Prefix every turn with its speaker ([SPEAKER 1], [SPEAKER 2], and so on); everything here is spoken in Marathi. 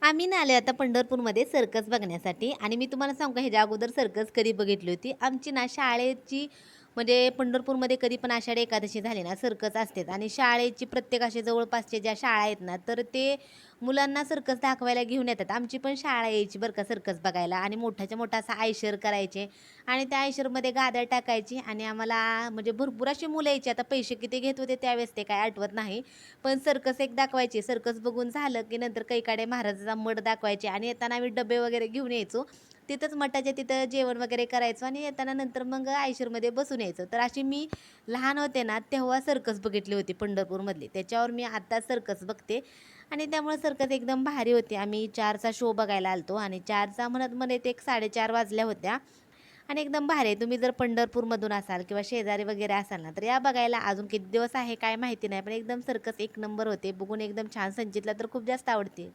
[SPEAKER 1] आम्ही ना आले आता पंढरपूरमध्ये सर्कस बघण्यासाठी आणि मी तुम्हाला सांगू का ह्याच्या अगोदर सर्कस कधी बघितली होती. आमची ना शाळेची म्हणजे पंढरपूरमध्ये कधी पण आषाढी एकादशी झाली ना सर्कस असतेच आणि शाळेची प्रत्येक असे जवळपासच्या ज्या शाळा आहेत ना, तर ते मुलांना सर्कस दाखवायला घेऊन येतात. आमची पण शाळा यायची बरं का सर्कस बघायला आणि मोठाच्या मोठा असा आयशर करायचे आणि त्या आयशरमध्ये गाद्या टाकायची आणि आम्हाला म्हणजे भरपूर अशी मुलं यायची. आता पैसे किती घेत होते त्यावेळेस ते काय आठवत नाही. पण सर्कस एक दाखवायची. सर्कस बघून झालं, की नंतर कैकाडे महाराजाचा मठ दाखवायचे आणि येताना आम्ही डबे वगैरे घेऊन यायचो. तिथंच मठाच्या तिथं जेवण वगैरे करायचो आणि येताना नंतर मग आयशरमध्ये बसून यायचो. तर अशी मी लहान होते ना, तेव्हा सर्कस बघितली होती पंढरपूरमधली. त्याच्यावर मी आता सर्कस बघते आणि त्यामुळे सर्कस एकदम भारी होती. आम्ही 4चा शो बघायला आलतो आणि 4चा म्हणत-म्हणत एक 4:30 वाजल्या होत्या आणि एकदम भारी आहे. तुम्ही जर पंढरपूरमधून असाल किंवा शेजारी वगैरे असाल ना, तर या बघायला. अजून किती दिवस आहे काय माहिती नाही, पण एकदम सर्कस एक नंबर होते. बघून एकदम छान. संचितला तर खूप जास्त आवडते.